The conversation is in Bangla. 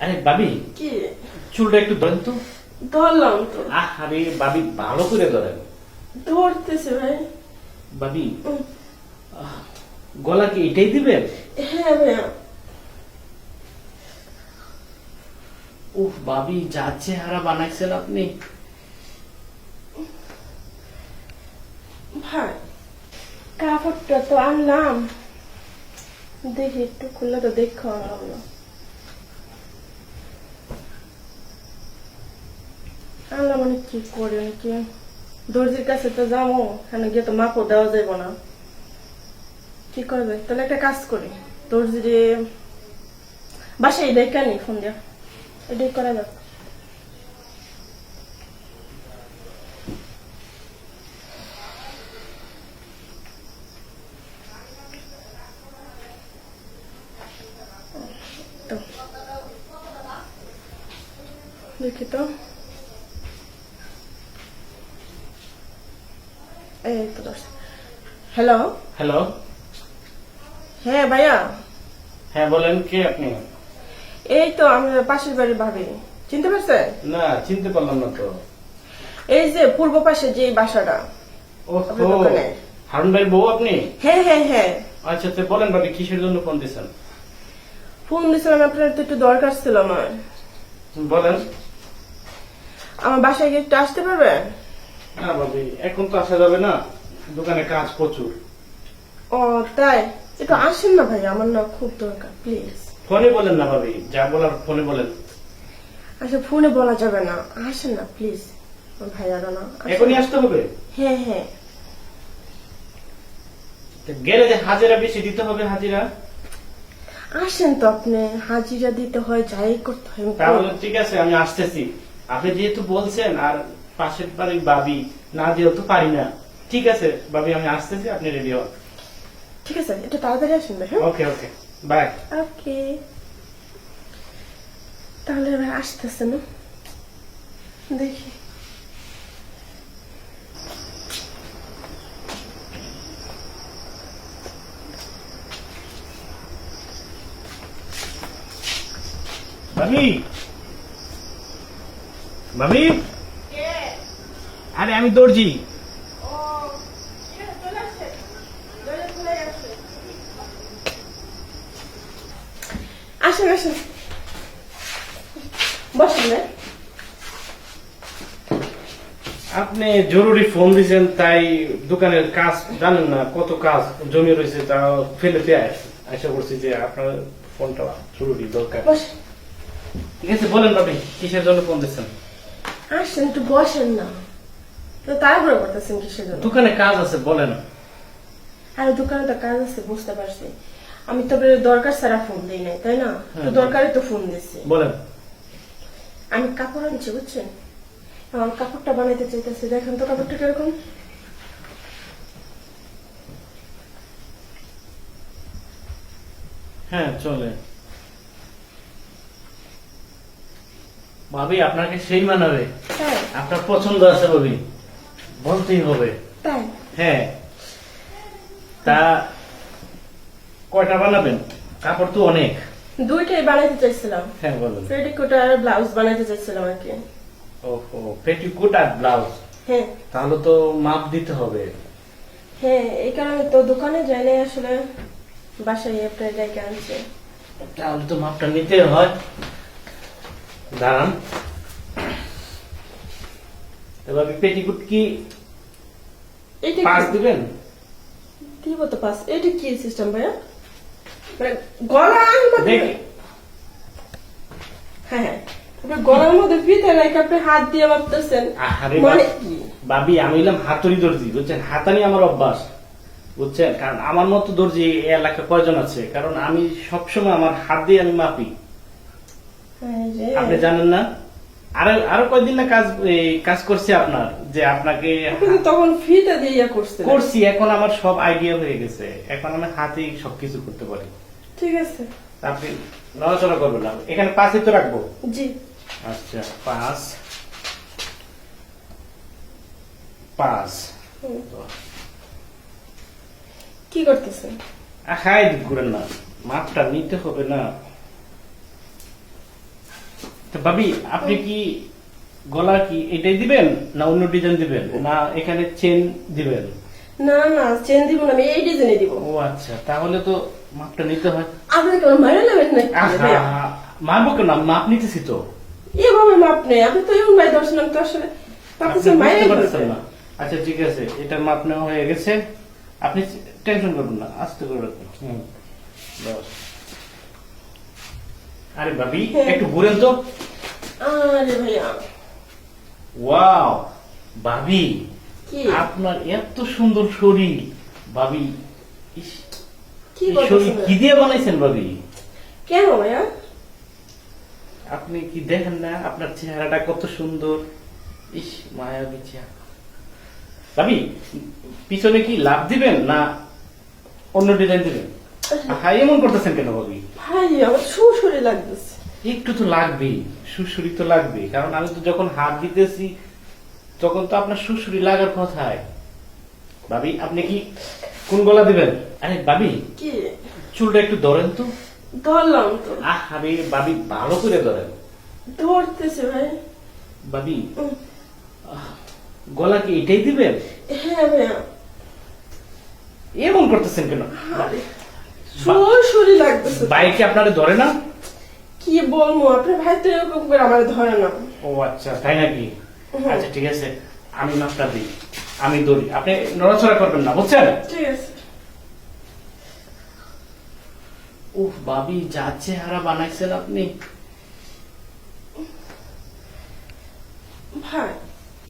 আরে বাবি, কি চুলটা একটু ধরেন তো। ধরলাম তো। আরে বাবি, ভালো করে ধরেন। ধরতেছে ভাই। বাবি, গলা কি এটাই দিবেন? হ্যাঁ ভাইয়া। উফ বাবি, যা চেহারা বানাইছেন আপনি। ভাই কাপড়টা তো আনলাম, দেখি একটু খুললে তো দেখো আনলাম মানে কি করে নাকি দর্জির কাছে তো যাবো, এখানে গিয়ে তো মাপও দেওয়া যাবে না। কি করা যায়? তাহলে একটা কাজ করি, দর্জিরে বাসায় দেখে আনি ফোন দিয়া, এটাই করা যাক। তো দেখি তো, এই তো হ্যালো হ্যালো। হ্যাঁ ভাইয়া, হ্যাঁ বলেন, কে আপনি? এই তো আমি পাশের বাড়ি ভাবি, চিনতে পারছে? না, চিনতে পারলাম না তো। এই যে পূর্ব পাশে যে বাসাটা, আপনার ওহো, দোকানে। হারুন ভাই বউ আপনি? হ্যাঁ হ্যাঁ হ্যাঁ। আচ্ছা, তো বলেন বাবি, কিসের জন্য ফোন দিয়েছেন? ফোন দিয়েছিলাম, আপনার তো একটু দরকার ছিল আমার। বলেন। আমার বাসায় গিয়ে একটু আসতে পারবে? না বাবি, এখন তো আসা যাবে না, দোকানে কাজ প্রচুর। ও তাই, একটু আসেন না ভাই, আমার না খুব দরকার, প্লিজ। ফোনে বলেন না বাবি, যা বলার ফোনে বলেন। আচ্ছা ফোনে বলা যাবে না, আসেন না প্লিজ। ভাইয়ারা না, আসেন। এখনই আসতে হবে? হ্যাঁ হ্যাঁ। গেলে যে হাজিরা বেশি দিতে হবে, হাজিরা। আসেন তো আপনি, হাজিরা দিতে হয়, যাই করতে হয় আমি তাহলে করব। ঠিক আছে, আমি আসতেছি। আপনি যেহেতু বলছেন, আর পাশের বাড়ির বাবি, না দিয়েও তো পারি না। ঠিক আছে বাবি, আমি আসতেছি, আপনি রেডি হন। ঠিক আছে, একটু তাড়াতাড়ি আসেন ভাই। হ্যাঁ ওকে ওকে, বাই। ওকে, তাহলে ভাই আসতেছে না, দেখি। বাবি, বাবি, আরে আমি দর্জি। আসেন আসেন, বসেন না। আপনি জরুরি ফোন দিয়েছেন, তাই দোকানের কাজ জানেন না, কত কাজ জমি রয়েছে, তা ফেলে দিয়ে আশা করছি যে আপনার ফোনটা জরুরি দরকার। বসেন। ঠিক আছে, বলেন বাবি, কিসের জন্য ফোন দিচ্ছেন? আসেন, একটু বসেন না, তো তাড়াহুড়ো করতেছেন কিসের জন্য? দোকানে কাজ আছে, বলেন। আর দোকানে তো কাজ আছে, বুঝতে পারছি। আমি তবে দরকার ছাড়া ফোন দিই নাই, তাই না? তো দরকারে তো ফোন দিচ্ছি। বলেন। আমি কাপড় আনছি, বুঝছেন? আমার কাপড়টা বানাইতে চাইতেছি, দেখেন তো কাপড়টা কিরকম। হ্যাঁ চলে। ভাবি, আপনাকে সেই মানাবে, হ্যাঁ আপনার পছন্দ আছে ভাবি, বলতেই হবে। তাই। হ্যাঁ, তা কয়টা বানাবেন? কাপড় তো অনেক। দুইটাই বানাইতে চাইছিলাম, হ্যাঁ বলেন। পেটিকোট আর ব্লাউজ বানাইতে চাইছিলাম আর কি। ওহো, পেটিকোট আর ব্লাউজ, হ্যাঁ তাহলে তো মাপ দিতে হবে। হ্যাঁ, এই কারণে তো দোকানে যাই নাই আসলে, বাসায় আপনার ডেকে আনছে। তাহলে তো মাপটা নিতে হয়। দাঁড়ান, এবার পেটিকোট কি এটা পাঁচ কি দিবেন? দিব তো পাস? এটা কি সিস্টেম ভাইয়া? মানে গলার মধ্যে? দেখি। হ্যাঁ হ্যাঁ, আপনি গলার মধ্যে ফিতে নাকি আপনি হাত দিয়ে মাপতেছেন? আরে মানে কি? বাবি, আমি হলাম হাতুড়ি দর্জি, বুঝছেন? হাতানি আমার অভ্যাস, বুঝছেন? কারণ আমার মতো দর্জি এই এলাকায় কয়জন আছে, কারণ আমি সবসময় আমার হাত দিয়ে আমি মাপি। হ্যাঁ রে। আপনি জানেন না? আরো আরো কয়দিন না কাজ করছি আপনার, যে আপনাকে আপনি তো তখন ফিতে দিয়ে করছেন। করছি। এখন আমার সব আইডিয়া হয়ে গেছে, এখন আমি হাতেই সবকিছু করতে পারি। ঠিক আছে। আপনি নড়াচড়া করবেন না, এখানে 5 তো রাখবো। জি। আচ্ছা, 5 5। কি করতেছেন? হাই ঘুরেন না, মাপটা নিতে হবে না। তো ভাবি আপনি কি গলা কি এটাই দিবেন না অন্য ডিজাইন দিবেন না এখানে চেন দিবেন? না না চেন দিব না, আমি এই ডিজাইনে দিব। ও আচ্ছা, তাহলে তো মাপটা নিতে হয়। আপনি কেমন মারা নেবেন নাকি ভাইয়া? মাপবো কেন, মাপ নিতেছি তো। এভাবে মাপ নেই, আপনি তো এমন ভাই দর্শন তো আসলে আপনি বুঝতে পারছেন না। আচ্ছা ঠিক আছে, এটার মাপ নেওয়া হয়ে গেছে, আপনি টেনশন করবেন না, আস্তে করে রাখুন। বাস। আরে ভাবি একটু ঘুরেন তো। আরে ভাইয়া ওয়াও ভাবি, কি আপনার এত সুন্দর শরীর ভাবি। ইস, কি এই শরীর করতেছেন? কি দিয়ে বানাইছেন ভাবি? কেন ভাইয়া? আপনি কি দেখেন না আপনার চেহারাটা কত সুন্দর। ইস মায়াবী চেহারা। ভাবি পিছনে কি লাভ দিবেন না অন্য ডিজাইন দিবেন? হ্যাঁ এমন করতেছেন কেন ভাবি? ভাই আমার সুসুরি লাগতেছে। একটু তো লাগবেই, সুসুরি তো লাগবে, কারণ আমি তো যখন হাত দিতেছি তখন তো আপনার সুসুরি লাগার কথাই। ভাবি আপনি কি কোন গলা দিবেন? আরে ভাবি কি চুলটা একটু ধরেন তো। ধরলাম তো। আরে ভাবি ভালো করে ধরেন। ধরতেছে ভাই। ভাবি গলা কি এটাই দিবেন? হ্যাঁ ভাইয়া। এমন করতেছেন কেন? সুসুরি লাগতেছে। বাইকে আপনারা ধরে না? কি বলবো, আপনার ভাই তো এরকম করে আমার ধরে না। ও আচ্ছা তাই নাকি? আচ্ছা ঠিক আছে, আমি মাপটা দিই, আমি ধরি, আপনি নড়াচড়া করবেন না, বুঝছেন? ঠিক আছে। উফ ভাবি যা চেহারা বানাইছেন আপনি। ভাই